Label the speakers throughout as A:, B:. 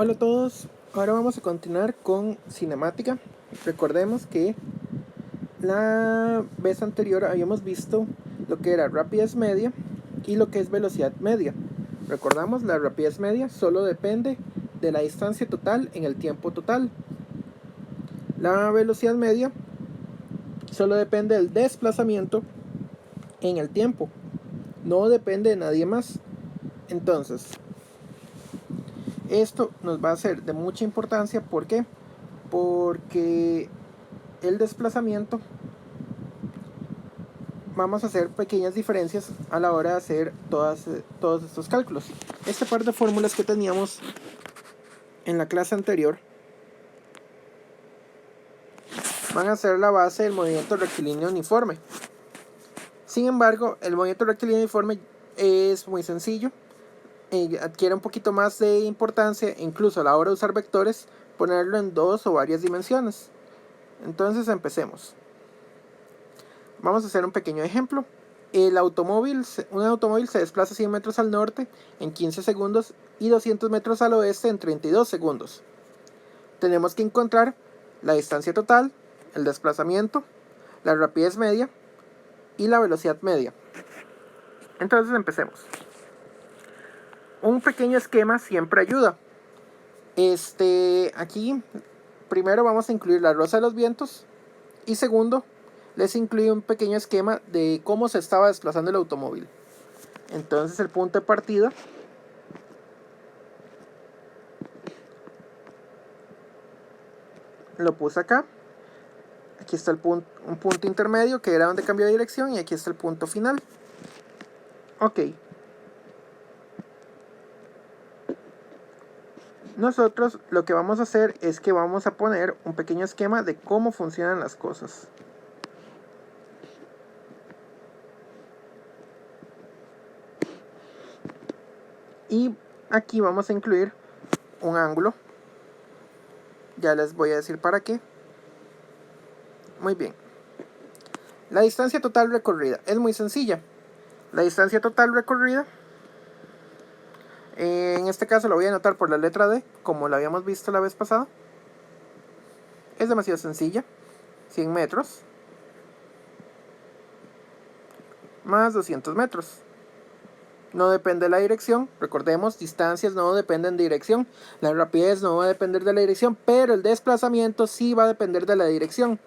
A: Hola a todos, ahora vamos a continuar con cinemática. Recordemos que la vez anterior habíamos visto lo que era rapidez media y lo que es velocidad media. Recordamos, la rapidez media solo depende de la distancia total en el tiempo total. La velocidad media solo depende del desplazamiento en el tiempo, no depende de nadie más. Entonces, esto nos va a ser de mucha importancia. ¿Por qué? Porque el desplazamiento, vamos a hacer pequeñas diferencias a la hora de hacer todos estos cálculos. Este par de fórmulas que teníamos en la clase anterior van a ser la base del movimiento rectilíneo uniforme. Sin embargo, el movimiento rectilíneo uniforme es muy sencillo, adquiere un poquito más de importancia, incluso a la hora de usar vectores, ponerlo en dos o varias dimensiones. Entonces empecemos. Vamos a hacer un pequeño ejemplo. Un automóvil se desplaza 100 metros al norte en 15 segundos y 200 metros al oeste en 32 segundos. Tenemos que encontrar la distancia total, el desplazamiento, la rapidez media y la velocidad media. Entonces empecemos. Un pequeño esquema siempre ayuda. Aquí primero vamos a incluir la rosa de los vientos y segundo les incluye un pequeño esquema de cómo se estaba desplazando el automóvil. Entonces el punto de partida lo puse acá. Aquí está un punto intermedio que era donde cambió de dirección y aquí está el punto final. Ok. Nosotros lo que vamos a hacer es que vamos a poner un pequeño esquema de cómo funcionan las cosas. Y aquí vamos a incluir un ángulo. Ya les voy a decir para qué. Muy bien. La distancia total recorrida es muy sencilla. La distancia total recorrida, en este caso lo voy a anotar por la letra D, como la habíamos visto la vez pasada. Es demasiado sencilla. 100 metros más 200 metros. No depende de la dirección. Recordemos, distancias no dependen de dirección. La rapidez no va a depender de la dirección, pero el desplazamiento sí va a depender de la dirección.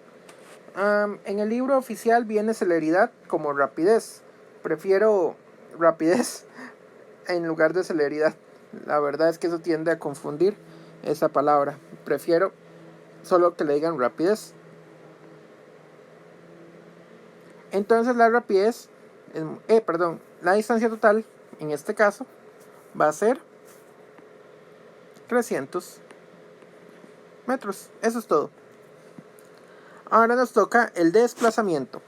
A: En el libro oficial viene celeridad como rapidez. Prefiero rapidez en lugar de celeridad. La verdad es que eso tiende a confundir esa palabra. Prefiero solo que le digan rapidez. Entonces la rapidez, la distancia total en este caso va a ser 300 metros. Eso es todo. Ahora nos toca el desplazamiento.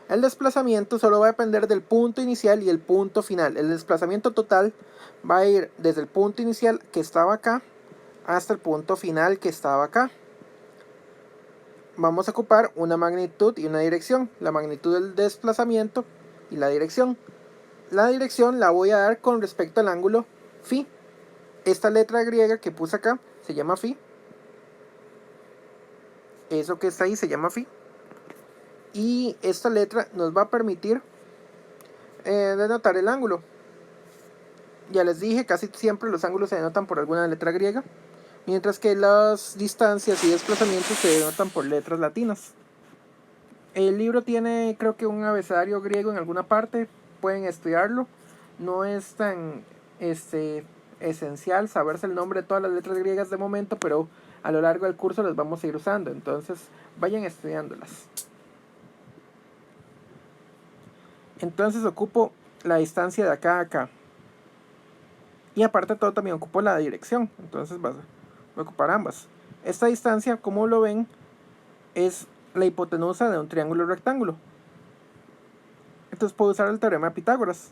A: El desplazamiento solo va a depender del punto inicial y el punto final. El desplazamiento total va a ir desde el punto inicial que estaba acá hasta el punto final que estaba acá. Vamos a ocupar una magnitud y una dirección. La magnitud del desplazamiento y la dirección. La dirección la voy a dar con respecto al ángulo phi. Esta letra griega que puse acá se llama phi. Eso que está ahí se llama phi. Y esta letra nos va a permitir denotar el ángulo. Ya les dije, casi siempre los ángulos se denotan por alguna letra griega, mientras que las distancias y desplazamientos se denotan por letras latinas. El libro tiene, creo que, un abecedario griego en alguna parte. Pueden estudiarlo. No es tan esencial saberse el nombre de todas las letras griegas de momento, pero a lo largo del curso las vamos a ir usando. Entonces vayan estudiándolas. Entonces ocupo la distancia de acá a acá. Y aparte de todo también ocupo la dirección. Entonces voy a ocupar ambas. Esta distancia, como lo ven, es la hipotenusa de un triángulo rectángulo. Entonces puedo usar el teorema de Pitágoras.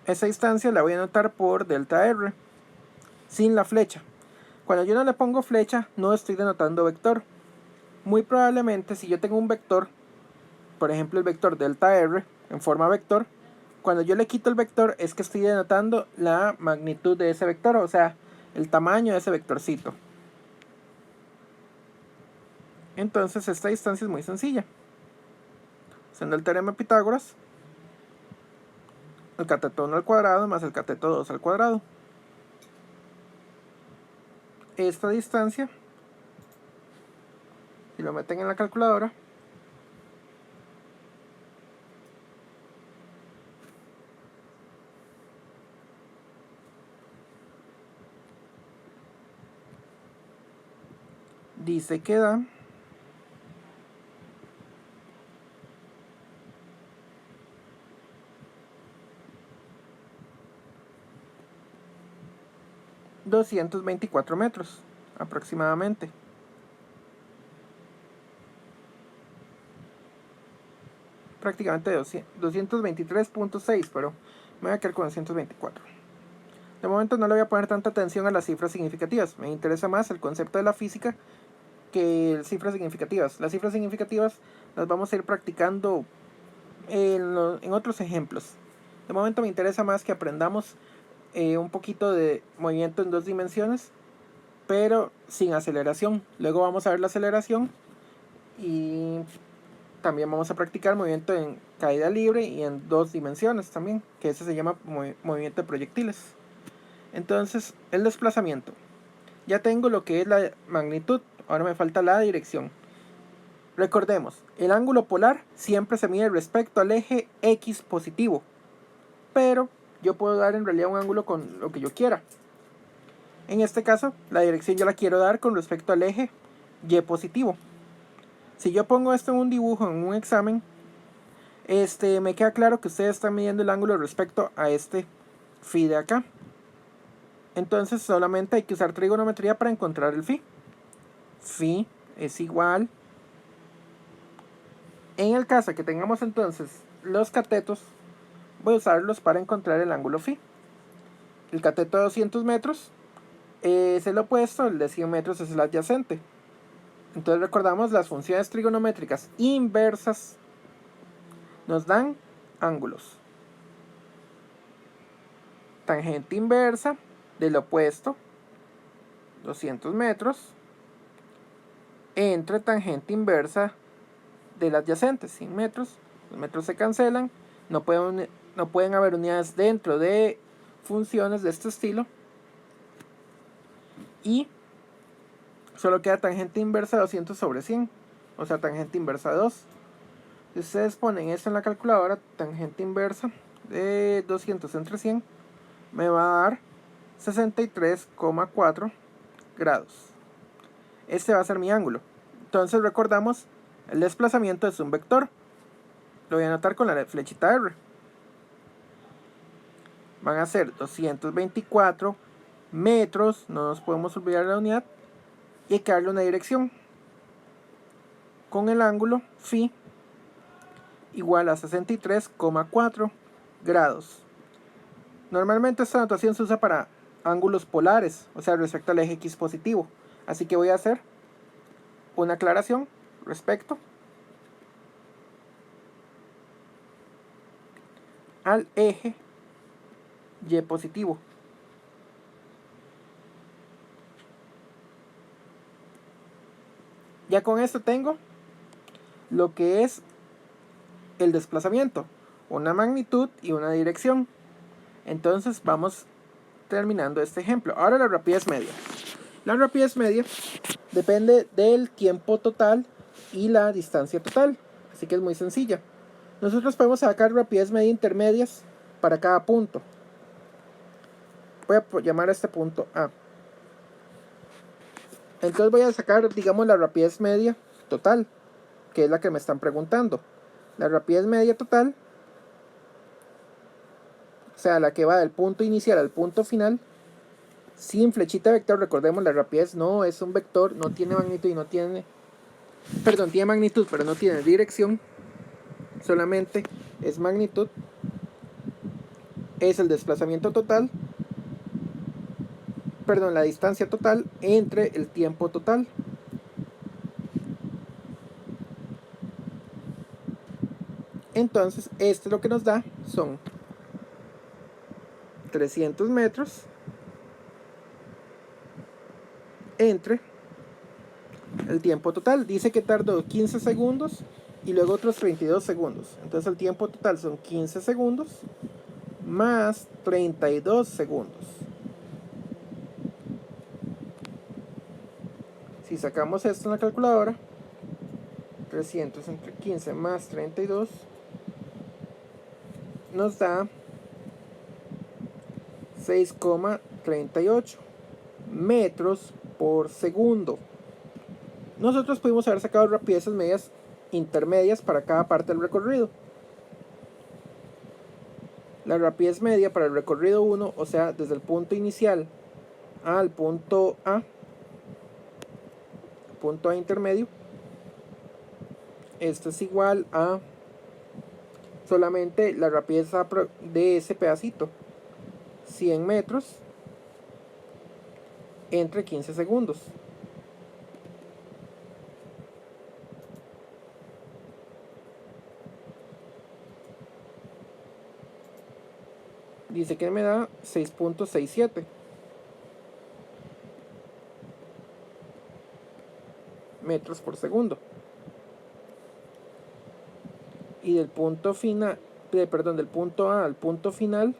A: Esa distancia la voy a anotar por delta R, sin la flecha. Cuando yo no le pongo flecha, no estoy denotando vector. Muy probablemente, si yo tengo un vector, por ejemplo el vector delta R en forma vector, Cuando yo le quito el vector es que estoy denotando la magnitud de ese vector, o sea, el tamaño de ese vectorcito. Entonces esta distancia es muy sencilla. Usando el teorema de Pitágoras, el cateto 1 al cuadrado más el cateto 2 al cuadrado. Esta distancia, si lo meten en la calculadora, dice que da 224 metros aproximadamente. Prácticamente 223.6, pero me voy a quedar con 224. De momento no le voy a poner tanta atención a las cifras significativas. Me interesa más el concepto de la física que cifras significativas. Las cifras significativas las vamos a ir practicando en otros ejemplos. De momento me interesa más que aprendamos un poquito de movimiento en 2 dimensiones, pero sin aceleración. Luego vamos a ver la aceleración y también vamos a practicar movimiento en caída libre y en 2 dimensiones también, que ese se llama movimiento de proyectiles. Entonces, el desplazamiento. Ya tengo lo que es la magnitud, ahora me falta la dirección. Recordemos, el ángulo polar siempre se mide respecto al eje X positivo, pero yo puedo dar en realidad un ángulo con lo que yo quiera. En este caso, la dirección yo la quiero dar con respecto al eje Y positivo. Si yo pongo esto en un dibujo, en un examen, me queda claro que ustedes están midiendo el ángulo respecto a este phi de acá. Entonces solamente hay que usar trigonometría para encontrar el phi. Phi es igual. En el caso que tengamos entonces los catetos, voy a usarlos para encontrar el ángulo phi. El cateto de 200 metros es el opuesto, el de 100 metros es el adyacente. Entonces recordamos, las funciones trigonométricas inversas nos dan ángulos. Tangente inversa del opuesto, 200 metros, entre tangente inversa del adyacente, 100 metros. Los metros se cancelan, no pueden haber unidades dentro de funciones de este estilo. Y solo queda tangente inversa de 200 sobre 100, o sea, tangente inversa de 2. Si ustedes ponen esto en la calculadora, tangente inversa de 200 entre 100, me va a dar 63,4 grados. Este va a ser mi ángulo. Entonces recordamos, el desplazamiento es un vector. Lo voy a anotar con la flechita R. Van a ser 224 metros, no nos podemos olvidar la unidad, y hay que darle una dirección con el ángulo phi igual a 63,4 grados. Normalmente esta notación se usa para ángulos polares, o sea, respecto al eje X positivo. Así que voy a hacer una aclaración respecto al eje Y positivo. Ya con esto tengo lo que es el desplazamiento, una magnitud y una dirección. Entonces vamos terminando este ejemplo. Ahora la rapidez media. La rapidez media depende del tiempo total y la distancia total, así que es muy sencilla. Nosotros podemos sacar rapidez media intermedias para cada punto. Voy a llamar a este punto A. Entonces voy a sacar, digamos, la rapidez media total, que es la que me están preguntando. La rapidez media total, o sea, la que va del punto inicial al punto final, sin flechita vector. Recordemos, la rapidez no es un vector, no tiene magnitud y no tiene... Perdón, tiene magnitud, pero no tiene dirección. Solamente es magnitud. Es el desplazamiento total. Perdón, la distancia total entre el tiempo total. Entonces, lo que nos da son 300 metros entre el tiempo total. Dice que tardó 15 segundos y luego otros 32 segundos. Entonces el tiempo total son 15 segundos más 32 segundos. Si sacamos esto en la calculadora, 300 entre 15 más 32 nos da 6,38 metros por segundo. Nosotros pudimos haber sacado rapideces medias intermedias para cada parte del recorrido. La rapidez media para el recorrido 1, o sea, desde el punto inicial al punto A intermedio, esto es igual a solamente la rapidez de ese pedacito, 100 metros entre 15 segundos. Dice que me da 6,67 metros por segundo. Y del punto final, del punto A al punto final,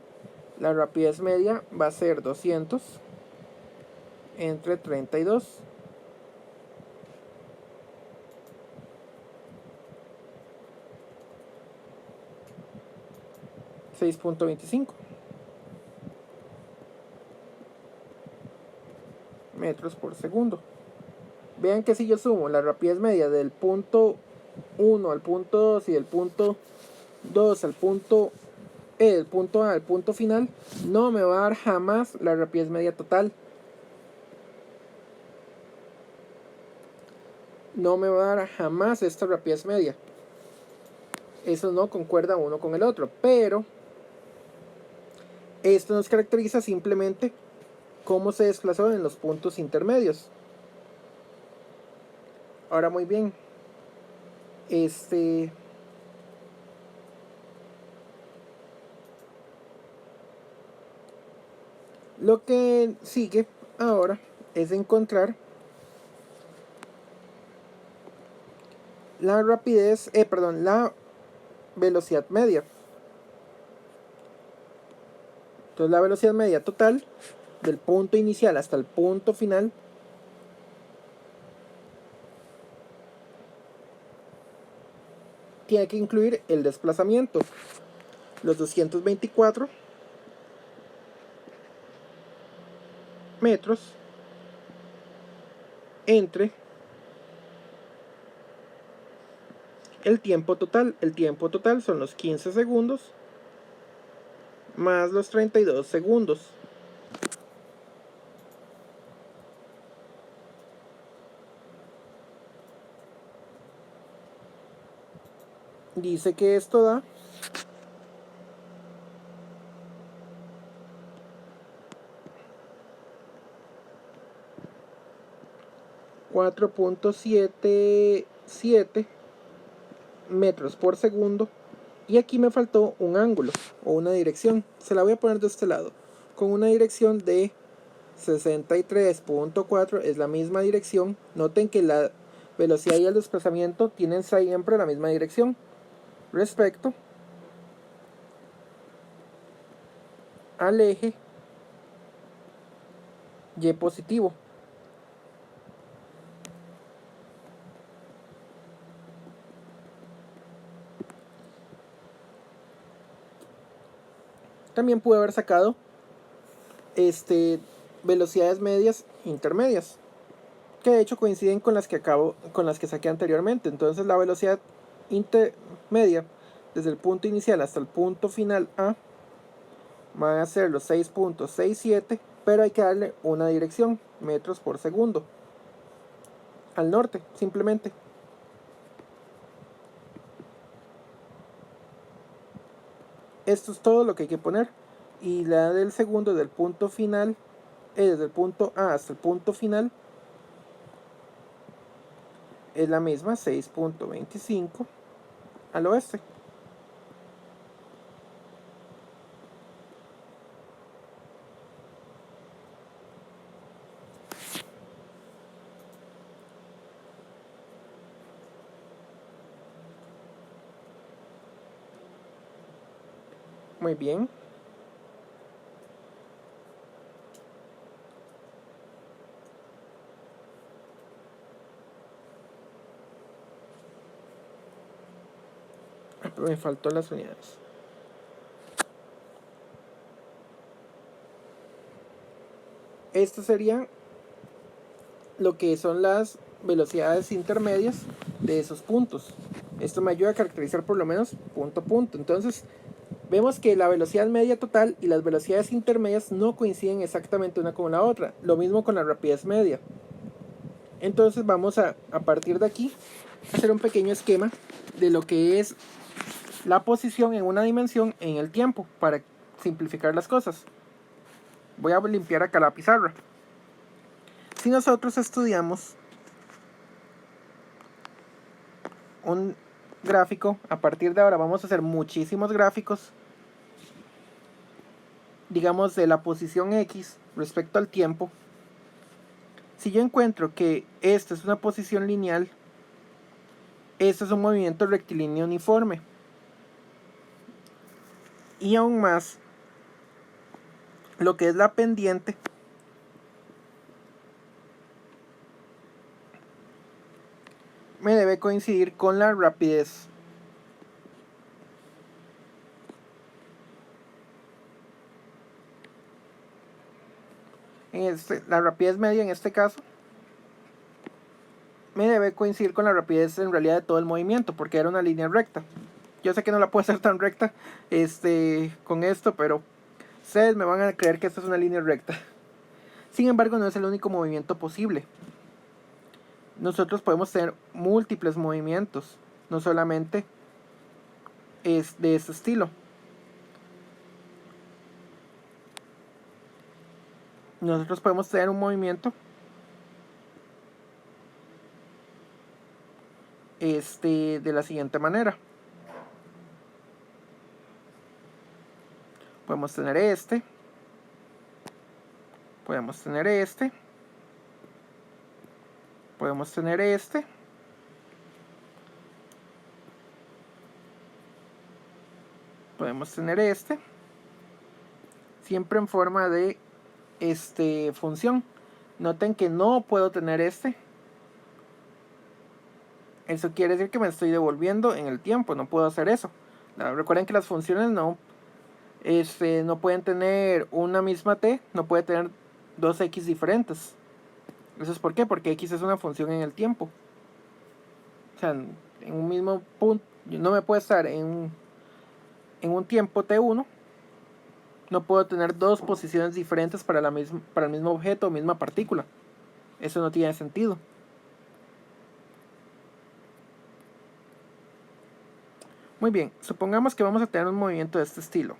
A: la rapidez media va a ser 200 entre 32. $6.25 metros por segundo. Vean que si yo sumo la rapidez media del punto 1 al punto 2 y del punto 2 al punto E, del punto A al punto final, no me va a dar jamás la rapidez media total. No me va a dar jamás esta rapidez media. Eso no concuerda uno con el otro, pero esto nos caracteriza simplemente cómo se desplazó en los puntos intermedios. Ahora muy bien, lo que sigue ahora es encontrar la rapidez, la velocidad media. Entonces la velocidad media total del punto inicial hasta el punto final tiene que incluir el desplazamiento, los 224 metros entre el tiempo total. El tiempo total son los 15 segundos más los 32 segundos. Dice que esto da 4,77 metros por segundo. Y aquí me faltó un ángulo o una dirección. Se la voy a poner de este lado. Con una dirección de 63,4 es la misma dirección. Noten que la velocidad y el desplazamiento tienen siempre la misma dirección respecto al eje Y positivo. También pude haber sacado velocidades medias intermedias, que de hecho coinciden con las que saqué anteriormente. Entonces la velocidad intermedia desde el punto inicial hasta el punto final A van a ser los 6,67, pero hay que darle una dirección, metros por segundo, al norte simplemente. Esto es todo lo que hay que poner. Y la del segundo, del punto final, desde el punto A hasta el punto final, es la misma, 6,25 al oeste. Muy bien. Pero me faltó las unidades. Estas serían lo que son las velocidades intermedias de esos puntos. Esto me ayuda a caracterizar por lo menos punto a punto. Entonces, vemos que la velocidad media total y las velocidades intermedias no coinciden exactamente una con la otra. Lo mismo con la rapidez media. Entonces vamos a partir de aquí hacer un pequeño esquema de lo que es la posición en una dimensión en el tiempo para simplificar las cosas. Voy a limpiar acá la pizarra. Si nosotros estudiamos un gráfico, a partir de ahora vamos a hacer muchísimos gráficos, digamos de la posición X respecto al tiempo. Si yo encuentro que esta es una posición lineal, este es un movimiento rectilíneo uniforme. Y aún más, lo que es la pendiente me debe coincidir con la rapidez. La rapidez media en este caso me debe coincidir con la rapidez en realidad de todo el movimiento, porque era una línea recta. Yo sé que no la puedo hacer tan recta con esto, pero ustedes me van a creer que esta es una línea recta. Sin embargo, no es el único movimiento posible. Nosotros podemos tener múltiples movimientos, no solamente es de este estilo. Nosotros podemos tener un movimiento de la siguiente manera. Podemos tener podemos tener podemos tener podemos tener siempre en forma de función. Noten que no puedo tener eso quiere decir que me estoy devolviendo en el tiempo, no puedo hacer eso. Recuerden que las funciones no pueden tener una misma t, no puede tener dos x diferentes. ¿Eso es por qué? Porque x es una función en el tiempo. O sea, en un mismo punto, no me puede estar en un tiempo t1, no puedo tener dos posiciones diferentes para el mismo objeto o misma partícula. Eso no tiene sentido. Muy bien, supongamos que vamos a tener un movimiento de este estilo.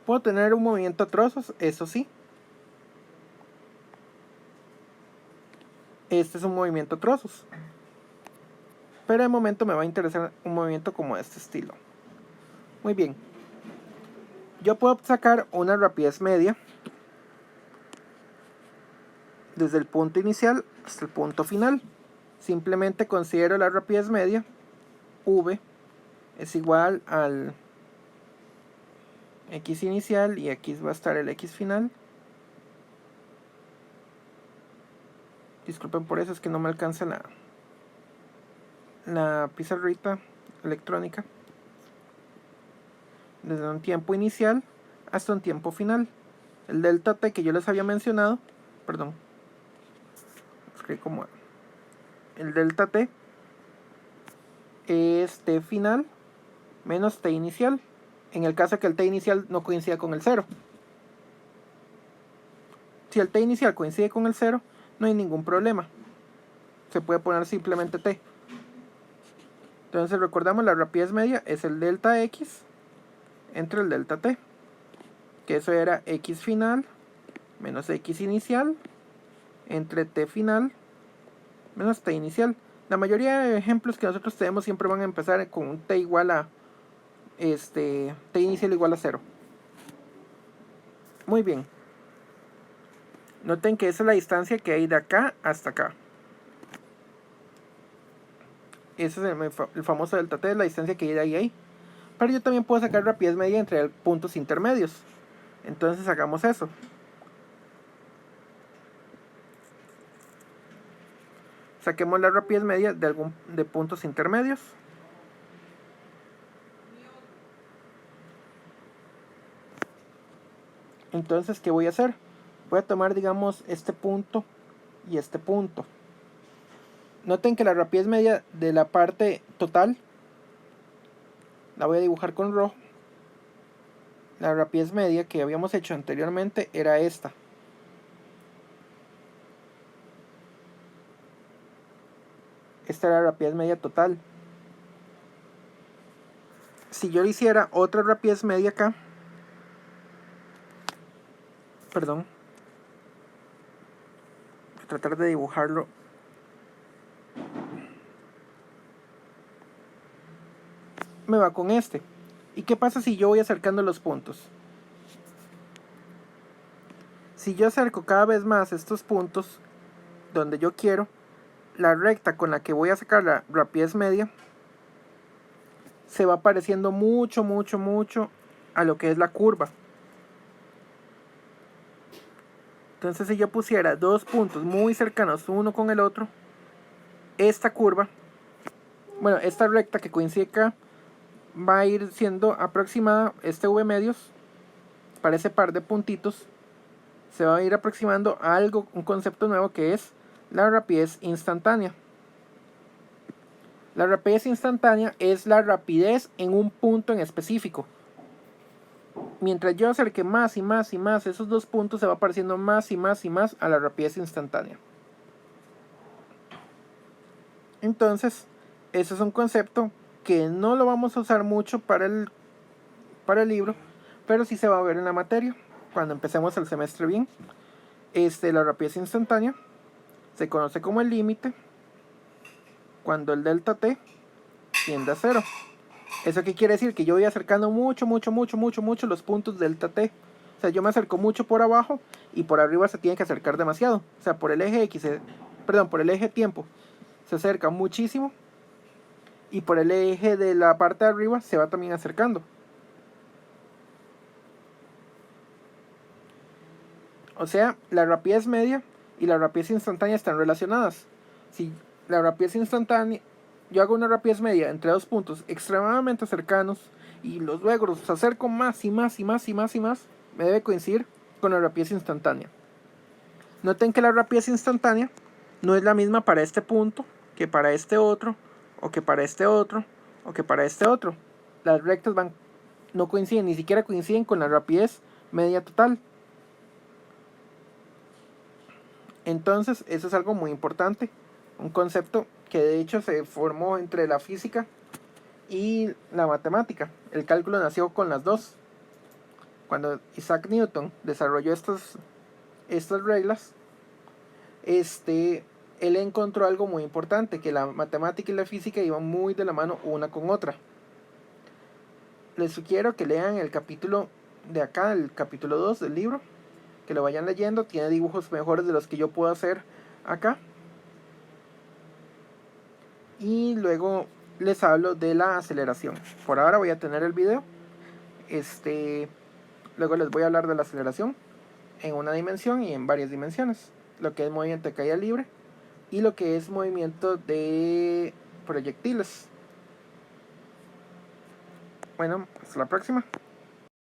A: Puedo tener un movimiento a trozos, eso sí. Este es un movimiento a trozos. Pero de momento me va a interesar un movimiento como este estilo. Muy bien. Yo puedo sacar una rapidez media desde el punto inicial hasta el punto final. Simplemente considero la rapidez media, v, es igual al x inicial y aquí va a estar el x final. Disculpen por eso, es que no me alcanza la pizarrita electrónica. Desde un tiempo inicial hasta un tiempo final. El delta t que yo les había mencionado, perdón, escribí como el delta t es t final menos t inicial, en el caso que el t inicial no coincida con el 0. Si el t inicial coincide con el 0, no hay ningún problema. Se puede poner simplemente t. Entonces recordamos, la rapidez media es el delta x entre el delta t, que eso era x final menos x inicial entre t final menos t inicial. La mayoría de ejemplos que nosotros tenemos siempre van a empezar con un t igual a t inicial igual a 0. Muy bien. Noten que esa es la distancia que hay de acá hasta acá. Ese es el famoso delta t, la distancia que hay de ahí a ahí. Pero yo también puedo sacar rapidez media entre puntos intermedios. Entonces hagamos eso. Saquemos la rapidez media de puntos intermedios. Entonces, ¿qué voy a hacer? Voy a tomar, digamos, este punto y este punto. Noten que la rapidez media de la parte total la voy a dibujar con rojo. La rapidez media que habíamos hecho anteriormente era esta. Esta era la rapidez media total. Si yo le hiciera otra rapidez media acá, perdón, voy a tratar de dibujarlo. Me va con este. ¿Y qué pasa si yo voy acercando los puntos? Si yo acerco cada vez más estos puntos donde yo quiero, la recta con la que voy a sacar la rapidez media se va pareciendo mucho a lo que es la curva. Entonces, si yo pusiera dos puntos muy cercanos uno con el otro, esta curva, bueno, esta recta que coincide acá, va a ir siendo aproximada, este V medios, para ese par de puntitos, se va a ir aproximando a algo, un concepto nuevo que es la rapidez instantánea. La rapidez instantánea es la rapidez en un punto en específico. Mientras yo acerque más y más esos dos puntos, se va pareciendo más y más a la rapidez instantánea. Entonces, ese es un concepto que no lo vamos a usar mucho para el libro, pero sí se va a ver en la materia cuando empecemos el semestre bien. La rapidez instantánea se conoce como el límite cuando el delta t tiende a 0. ¿Eso qué quiere decir? Que yo voy acercando mucho los puntos delta t. O sea, yo me acerco mucho por abajo y por arriba se tiene que acercar demasiado. O sea, por el eje x, por el eje tiempo se acerca muchísimo y por el eje de la parte de arriba se va también acercando. O sea, la rapidez media y la rapidez instantánea están relacionadas. Si la rapidez instantánea, yo hago una rapidez media entre dos puntos extremadamente cercanos y luego los acerco más y más, me debe coincidir con la rapidez instantánea. Noten que la rapidez instantánea no es la misma para este punto que para este otro, o que para este otro, o que para este otro. Las rectas no coinciden, ni siquiera coinciden con la rapidez media total. Entonces, eso es algo muy importante, un concepto que de hecho se formó entre la física y la matemática. El cálculo nació con las dos. Cuando Isaac Newton desarrolló estas reglas, él encontró algo muy importante, que la matemática y la física iban muy de la mano una con otra. Les sugiero que lean el capítulo de acá, el capítulo 2 del libro, que lo vayan leyendo, tiene dibujos mejores de los que yo puedo hacer acá. Y luego les hablo de la aceleración. Por ahora voy a tener el video. Luego les voy a hablar de la aceleración en una dimensión y en varias dimensiones. Lo que es movimiento de caída libre y lo que es movimiento de proyectiles. Bueno, hasta la próxima.